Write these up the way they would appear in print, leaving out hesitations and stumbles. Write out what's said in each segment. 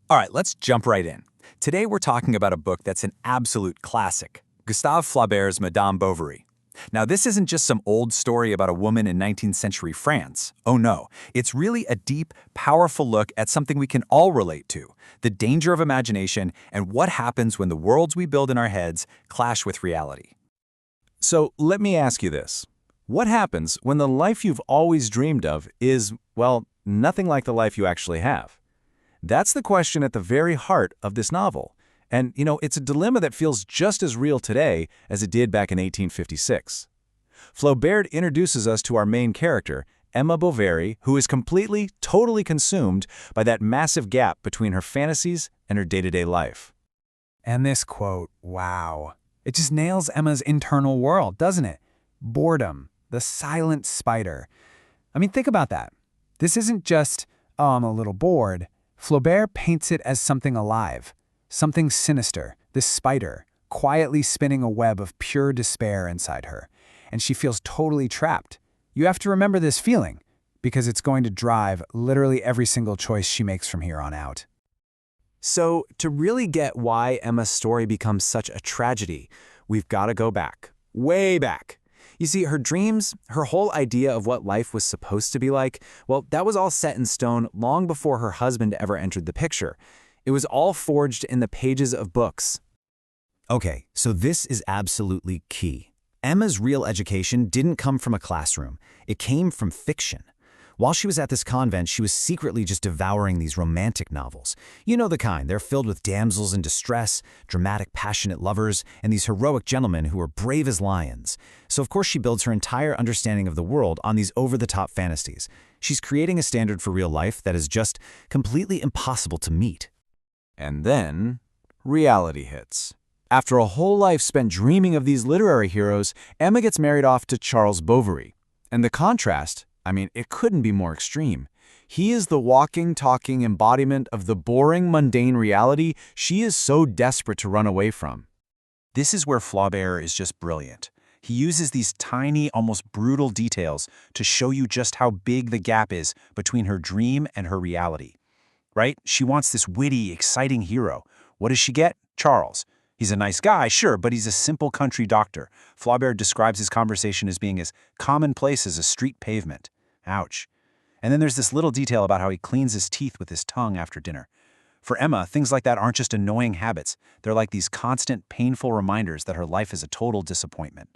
All right, let's jump right in. Today we're talking about a book that's an absolute classic, Gustave Flaubert's Madame Bovary. Now, this isn't just some old story about a woman in 19th century France. Oh no, it's really a deep, powerful look at something we can all relate to, the danger of imagination and what happens when the worlds we build in our heads clash with reality. So let me ask you this. What happens when the life you've always dreamed of is, well, nothing like the life you actually have? That's the question at the very heart of this novel. And, it's a dilemma that feels just as real today as it did back in 1856. Flaubert introduces us to our main character, Emma Bovary, who is completely, totally consumed by that massive gap between her fantasies and her day-to-day life. And this quote, wow. It just nails Emma's internal world, doesn't it? Boredom, the silent spider. I mean, think about that. This isn't just, oh, I'm a little bored. Flaubert paints it as something alive, something sinister, this spider, quietly spinning a web of pure despair inside her. And she feels totally trapped. You have to remember this feeling, because it's going to drive literally every single choice she makes from here on out. So, to really get why Emma's story becomes such a tragedy, we've got to go back, way back. You see, her dreams, her whole idea of what life was supposed to be like, well, that was all set in stone long before her husband ever entered the picture. It was all forged in the pages of books. Okay, so this is absolutely key. Emma's real education didn't come from a classroom. It came from fiction. While she was at this convent, she was secretly just devouring these romantic novels. You know the kind, they're filled with damsels in distress, dramatic, passionate lovers, and these heroic gentlemen who are brave as lions. So of course she builds her entire understanding of the world on these over-the-top fantasies. She's creating a standard for real life that is just completely impossible to meet. And then, reality hits. After a whole life spent dreaming of these literary heroes, Emma gets married off to Charles Bovary. And the contrast, it couldn't be more extreme. He is the walking, talking embodiment of the boring, mundane reality she is so desperate to run away from. This is where Flaubert is just brilliant. He uses these tiny, almost brutal details to show you just how big the gap is between her dream and her reality. Right? She wants this witty, exciting hero. What does she get? Charles. He's a nice guy, sure, but he's a simple country doctor. Flaubert describes his conversation as being as commonplace as a street pavement. Ouch. And then there's this little detail about how he cleans his teeth with his tongue after dinner. For Emma, things like that aren't just annoying habits. They're like these constant, painful reminders that her life is a total disappointment.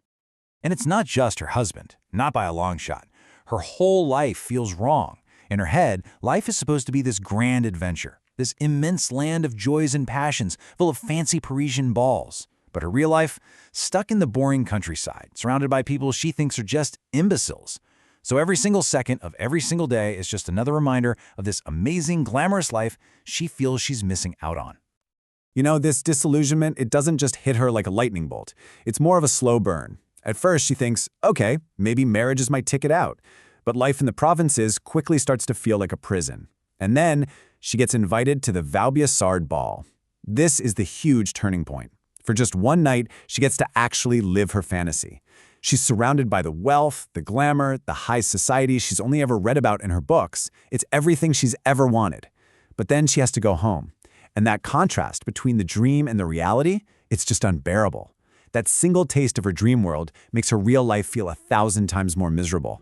And it's not just her husband, not by a long shot. Her whole life feels wrong. In her head, life is supposed to be this grand adventure, this immense land of joys and passions, full of fancy Parisian balls. But her real life, stuck in the boring countryside, surrounded by people she thinks are just imbeciles. So every single second of every single day is just another reminder of this amazing, glamorous life she feels she's missing out on. This disillusionment, it doesn't just hit her like a lightning bolt. It's more of a slow burn. At first, she thinks, okay, maybe marriage is my ticket out. But life in the provinces quickly starts to feel like a prison. And then she gets invited to the Vaubyessard ball. This is the huge turning point. For just one night, she gets to actually live her fantasy. She's surrounded by the wealth, the glamour, the high society she's only ever read about in her books. It's everything she's ever wanted. But then she has to go home. And that contrast between the dream and the reality, it's just unbearable. That single taste of her dream world makes her real life feel 1,000 times more miserable.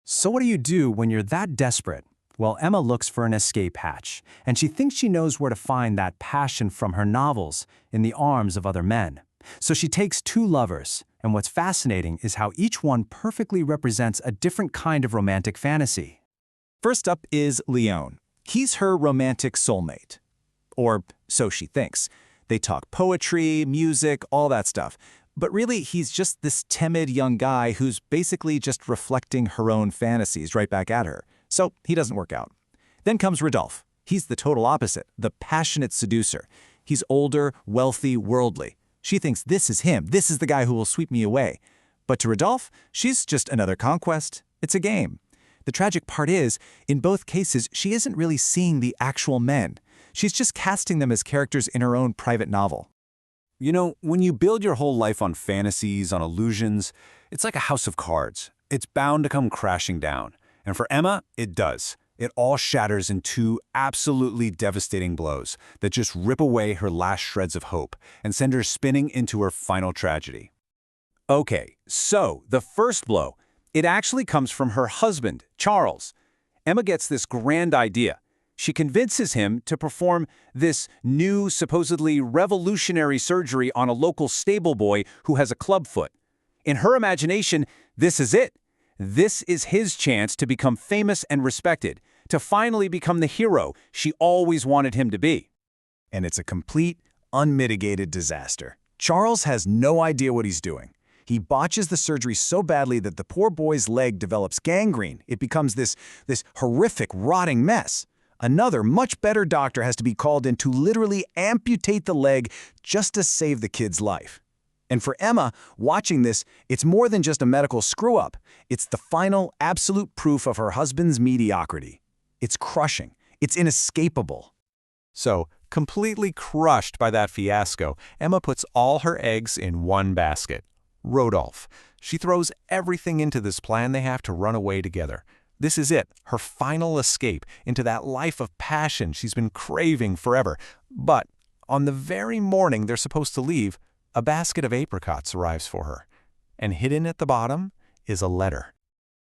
So what do you do when you're that desperate? Well, Emma looks for an escape hatch, and she thinks she knows where to find that passion from her novels in the arms of other men. So she takes two lovers, and what's fascinating is how each one perfectly represents a different kind of romantic fantasy. First up is Leon. He's her romantic soulmate. Or so she thinks. They talk poetry, music, all that stuff. But really, he's just this timid young guy who's basically just reflecting her own fantasies right back at her. So he doesn't work out. Then comes Rodolphe. He's the total opposite, the passionate seducer. He's older, wealthy, worldly. She thinks this is him. This is the guy who will sweep me away. But to Rodolphe, she's just another conquest. It's a game. The tragic part is, in both cases, she isn't really seeing the actual men. She's just casting them as characters in her own private novel. When you build your whole life on fantasies, on illusions, it's like a house of cards. It's bound to come crashing down. And for Emma, it does. It all shatters in two absolutely devastating blows that just rip away her last shreds of hope and send her spinning into her final tragedy. Okay, so the first blow, it actually comes from her husband, Charles. Emma gets this grand idea. She convinces him to perform this new, supposedly revolutionary surgery on a local stable boy who has a clubfoot. In her imagination, this is it. This is his chance to become famous and respected, to finally become the hero she always wanted him to be. And it's a complete, unmitigated disaster. Charles has no idea what he's doing. He botches the surgery so badly that the poor boy's leg develops gangrene. It becomes this horrific, rotting mess. Another, much better doctor has to be called in to literally amputate the leg just to save the kid's life. And for Emma, watching this, it's more than just a medical screw-up. It's the final, absolute proof of her husband's mediocrity. It's crushing. It's inescapable. So, completely crushed by that fiasco, Emma puts all her eggs in one basket. Rodolphe. She throws everything into this plan they have to run away together. This is it, her final escape into that life of passion she's been craving forever. But on the very morning they're supposed to leave, a basket of apricots arrives for her. And hidden at the bottom is a letter.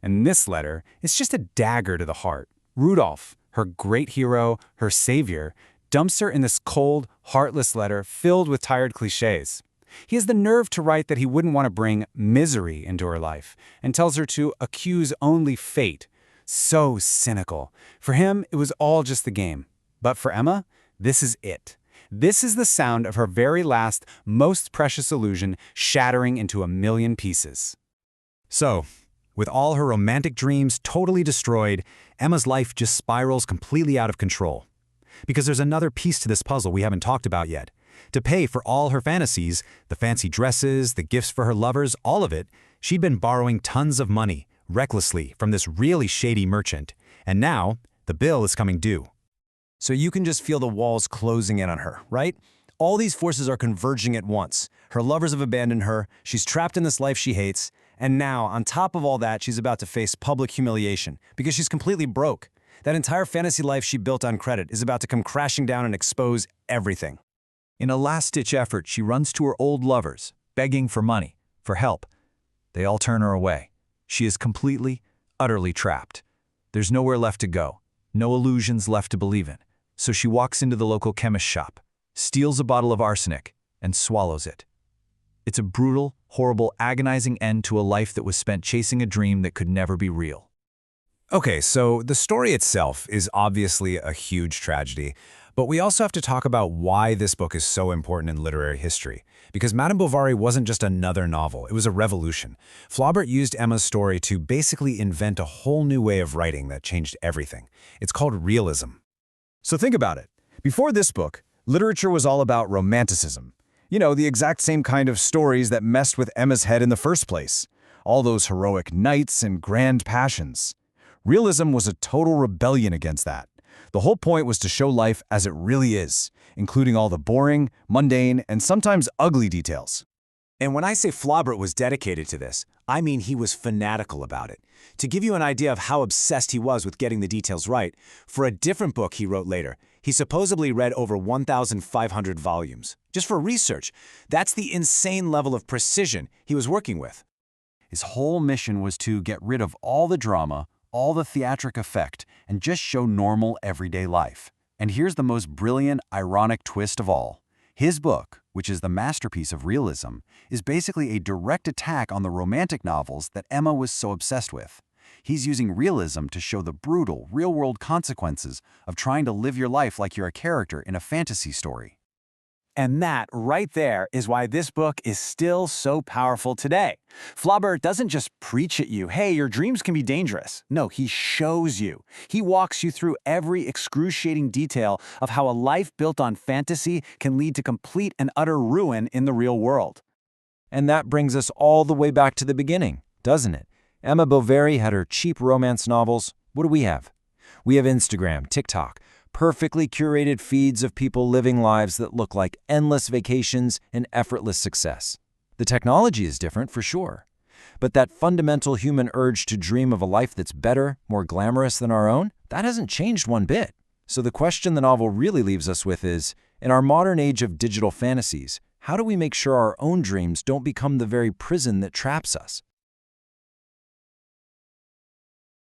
And this letter is just a dagger to the heart. Rudolph, her great hero, her savior, dumps her in this cold, heartless letter filled with tired cliches. He has the nerve to write that he wouldn't want to bring misery into her life and tells her to accuse only fate. So cynical. For him, it was all just the game. But for Emma, this is it. This is the sound of her very last, most precious illusion shattering into a million pieces. So, with all her romantic dreams totally destroyed, Emma's life just spirals completely out of control. Because there's another piece to this puzzle we haven't talked about yet. To pay for all her fantasies, the fancy dresses, the gifts for her lovers, all of it, she'd been borrowing tons of money, recklessly, from this really shady merchant. And now, the bill is coming due. So you can just feel the walls closing in on her, right? All these forces are converging at once. Her lovers have abandoned her, she's trapped in this life she hates, and now, on top of all that, she's about to face public humiliation because she's completely broke. That entire fantasy life she built on credit is about to come crashing down and expose everything. In a last-ditch effort, she runs to her old lovers, begging for money, for help. They all turn her away. She is completely, utterly trapped. There's nowhere left to go, no illusions left to believe in. So she walks into the local chemist shop, steals a bottle of arsenic, and swallows it. It's a brutal, horrible, agonizing end to a life that was spent chasing a dream that could never be real. Okay, so the story itself is obviously a huge tragedy, but we also have to talk about why this book is so important in literary history. Because Madame Bovary wasn't just another novel, it was a revolution. Flaubert used Emma's story to basically invent a whole new way of writing that changed everything. It's called realism. So think about it. Before this book, literature was all about romanticism. You know, the exact same kind of stories that messed with Emma's head in the first place. All those heroic knights and grand passions. Realism was a total rebellion against that. The whole point was to show life as it really is, including all the boring, mundane, and sometimes ugly details. And when I say Flaubert was dedicated to this, I mean he was fanatical about it. To give you an idea of how obsessed he was with getting the details right, for a different book he wrote later, he supposedly read over 1,500 volumes. Just for research. That's the insane level of precision he was working with. His whole mission was to get rid of all the drama, all the theatric effect, and just show normal, everyday life. And here's the most brilliant, ironic twist of all. His book, which is the masterpiece of realism, is basically a direct attack on the romantic novels that Emma was so obsessed with. He's using realism to show the brutal, real-world consequences of trying to live your life like you're a character in a fantasy story. And that, right there, is why this book is still so powerful today. Flaubert doesn't just preach at you, hey, your dreams can be dangerous. No, he shows you. He walks you through every excruciating detail of how a life built on fantasy can lead to complete and utter ruin in the real world. And that brings us all the way back to the beginning, doesn't it? Emma Bovary had her cheap romance novels. What do we have? We have Instagram, TikTok, perfectly curated feeds of people living lives that look like endless vacations and effortless success. The technology is different, for sure. But that fundamental human urge to dream of a life that's better, more glamorous than our own, That hasn't changed one bit. So the question the novel really leaves us with is, in our modern age of digital fantasies, how do we make sure our own dreams don't become the very prison that traps us?